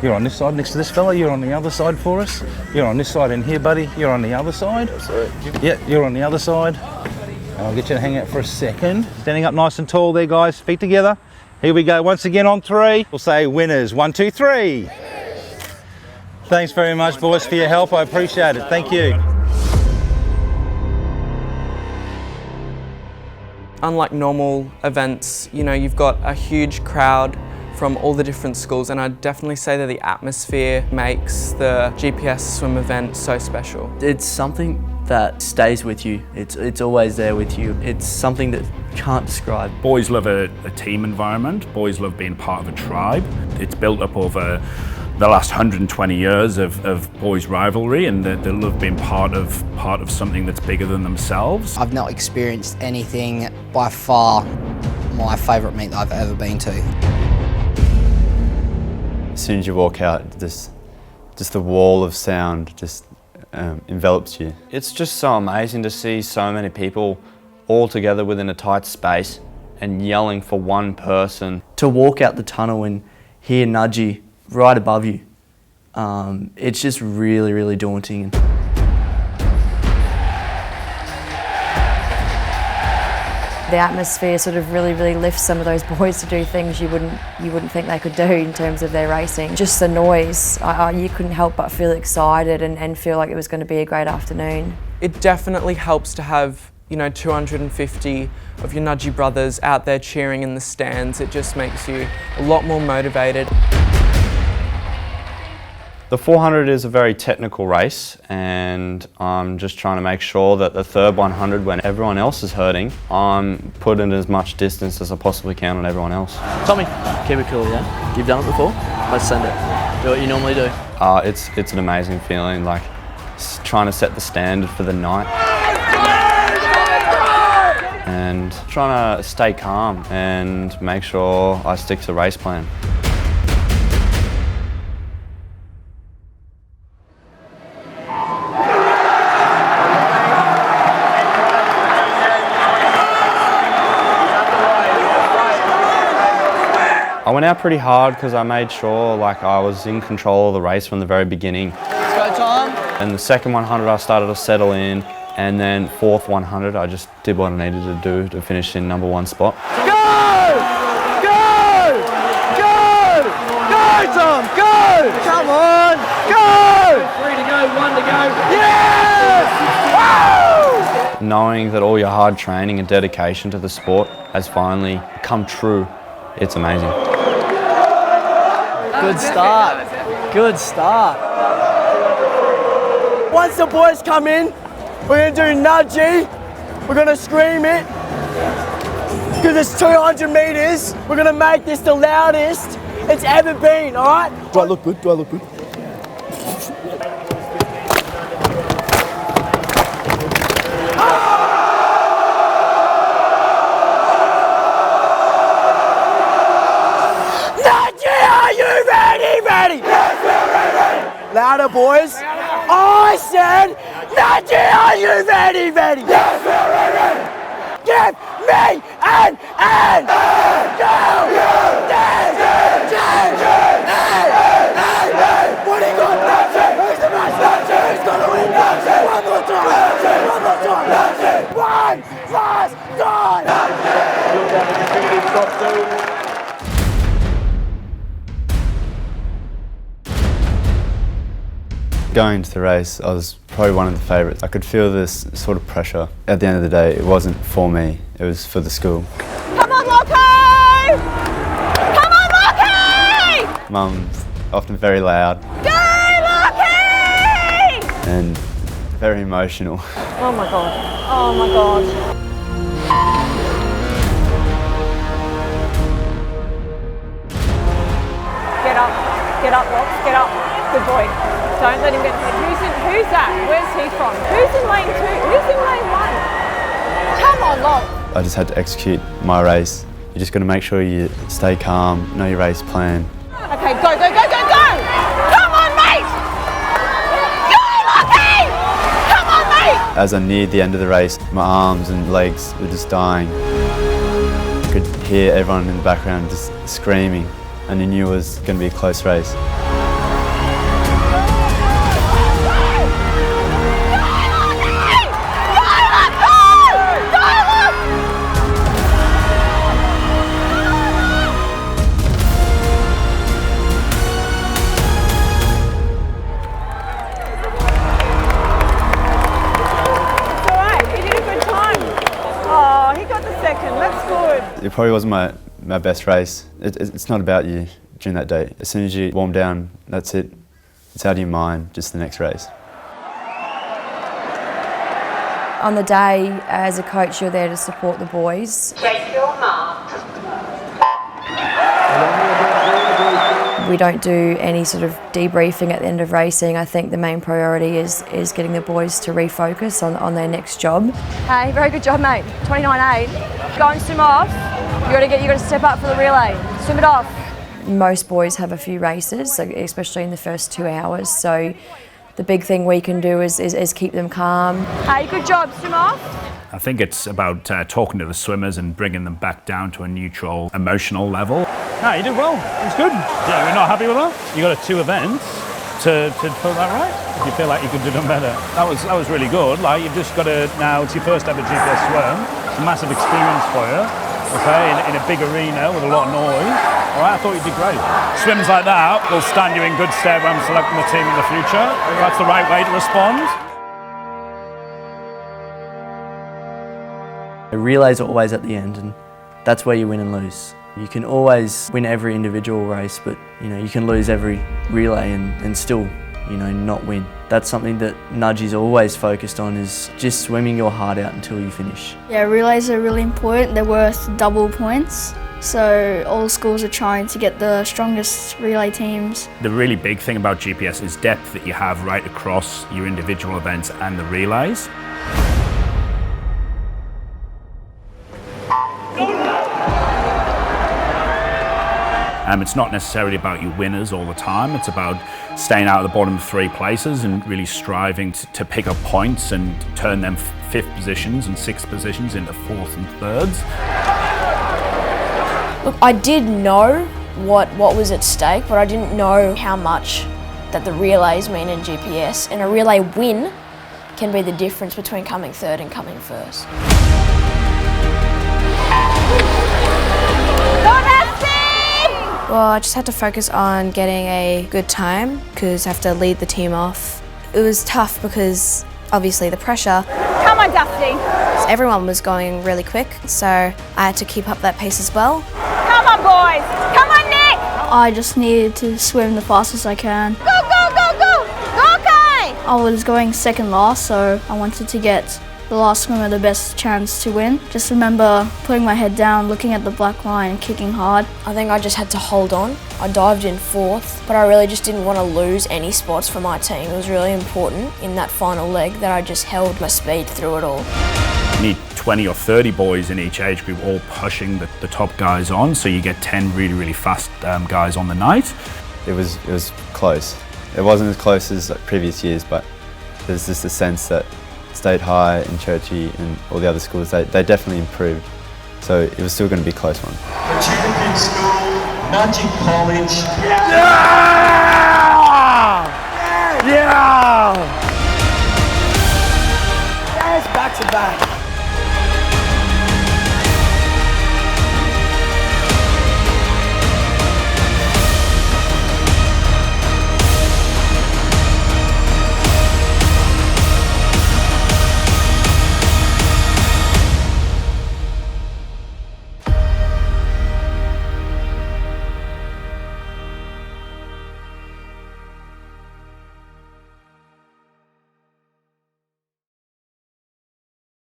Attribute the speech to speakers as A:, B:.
A: You're on this side next to this fella. You're on the other side for us. You're on this side in here, buddy. You're on the other side. Yeah, you're on the other side. I'll get you to hang out for a second. Standing up nice and tall there, guys. Feet together. Here we go. Once again on 3. We'll say winners. 1, 2, 3. Thanks very much, boys, for your help. I appreciate it. Thank you.
B: Unlike normal events, you know, you've got a huge crowd from all the different schools, and I'd definitely say that the atmosphere makes the GPS swim event so special.
C: It's something that stays with you. It's always there with you. It's something that you can't describe.
D: Boys love a team environment. Boys love being part of a tribe. It's built up over the last 120 years of boys' rivalry, and they love being part of something that's bigger than themselves.
E: I've not experienced anything by far my favourite meet that I've ever been to.
F: As soon as you walk out, just the wall of sound just envelops you. It's just so amazing to see so many people all together within a tight space and yelling for one person.
C: To walk out the tunnel and hear Nudgee right above you, it's just really, really daunting.
G: The atmosphere sort of really lifts some of those boys to do things you wouldn't think they could do in terms of their racing. Just the noise, you couldn't help but feel excited and feel like it was going to be a great afternoon.
B: It definitely helps to have, you know, 250 of your Nudgee brothers out there cheering in the stands. It just makes you a lot more motivated.
F: The 400 is a very technical race, and I'm just trying to make sure that the third 100, when everyone else is hurting, I'm putting as much distance as I possibly can on everyone else.
C: Tommy, keep it cool, yeah? You've done it before? Let's send it. Do what you normally do.
F: It's an amazing feeling, like trying to set the standard for the night. And trying to stay calm and make sure I stick to the race plan. I went out pretty hard because I made sure like I was in control of the race from the very beginning.
C: Let's go, Tom.
F: And the second 100 I started to settle in, and then fourth 100 I just did what I needed to do to finish in #1 spot.
C: Go! Go! Go! Go, Tom! Go! Come on! Go! 3 to go, 1 to go. Yes! Woo!
F: Knowing that all your hard training and dedication to the sport has finally come true, it's amazing.
C: Good start. Good start. Once the boys come in, we're going to do Nudgee. We're going to scream it. Because it's 200 metres. We're going to make this the loudest it's ever been, all right? Do I look good? Do I look good? Louder, boys. I said, Nudgee, are you ready? Yes, we're ready. Give me an What do you got? Nudgee. Who's the best? Nudgee. Who's gonna win? Nudgee. One more time. Nudgee. One more time. Nudgee. One last time. Nudgee.
F: Going to the race, I was probably one of the favourites. I could feel this sort of pressure. At the end of the day, it wasn't for me, it was for the school.
G: Come on, Lockie! Come on, Lockie!
F: Mum's often very loud.
G: Go, Lockie!
F: And very emotional.
G: Oh my God. Oh my God. Get up, Locke, get up. Good boy. Don't let him get hit. Who's that? Where's he from? Who's in lane 2? Who's in lane 1? Come on, Locke.
F: I just had to execute my race. You just got to make sure you stay calm, know your race plan.
G: Okay, go! Come on, mate! Go, Lockie! Come on, mate!
F: As I neared the end of the race, my arms and legs were just dying. I could hear everyone in the background just screaming, and I knew it was going to be a close race. probably wasn't my best race. It's not about you during that day. As soon as you warm down, that's it. It's out of your mind, just the next race.
G: On the day, as a coach, you're there to support the boys.
H: Take your mark.
G: We don't do any sort of debriefing at the end of racing. I think the main priority is getting the boys to refocus on their next job.
I: Hey, very good job, mate. 29.8. Go and swim off. You got to step up for the relay. Swim it off.
G: Most boys have a few races, so especially in the first 2 hours. So the big thing we can do is keep them calm.
I: Hey, good job. Swim off.
D: I think it's about talking to the swimmers and bringing them back down to a neutral, emotional level.
A: No, you did well. It was good. Yeah, we're not happy with that. You got 2 events to put that right. You feel like you could do them better. That was really good. Like, you've just got to now. It's your first ever GPS swim. It's a massive experience for you. Okay, in a big arena with a lot of noise. All right, I thought you did great. Swims like that will stand you in good stead when I'm selecting the team in the future. That's the right way to respond.
J: The relays are always at the end, and that's where you win and lose. You can always win every individual race, but you can lose every relay and still not win. That's something that Nudgee's always focused on, is just swimming your heart out until you finish.
K: Yeah, relays are really important. They're worth double points. So all schools are trying to get the strongest relay teams.
D: The really big thing about GPS is depth that you have right across your individual events and the relays. It's not necessarily about your winners all the time. It's about staying out of the bottom 3 places and really striving to pick up points and turn them 5th positions and 6th positions into 4th and 3rds.
L: Look, I did know what was at stake, but I didn't know how much that the relays mean in GPS. And a relay win can be the difference between coming 3rd and coming 1st.
M: Well, I just had to focus on getting a good time because I have to lead the team off. It was tough because obviously the pressure.
I: Come on, Dusty.
M: Everyone was going really quick, so I had to keep up that pace as well.
I: Come on, boys. Come on, Nick.
K: I just needed to swim the fastest I can.
I: Go, go, go, go. Go, Kai.
K: I was going second last, so I wanted to get the last swimmer the best chance to win. Just remember putting my head down, looking at the black line and kicking hard.
L: I think I just had to hold on. I dived in 4th, but I really just didn't want to lose any spots for my team. It was really important in that final leg that I just held my speed through it all.
D: You need 20 or 30 boys in each age group all pushing the top guys on, so you get 10 really, really fast guys on the night.
F: It was close. It wasn't as close as previous years, but there's just a sense that State High and Churchy and all the other schools, they definitely improved. So it was still going to be a close one.
H: The champion school, Nudgee College.
A: Yeah!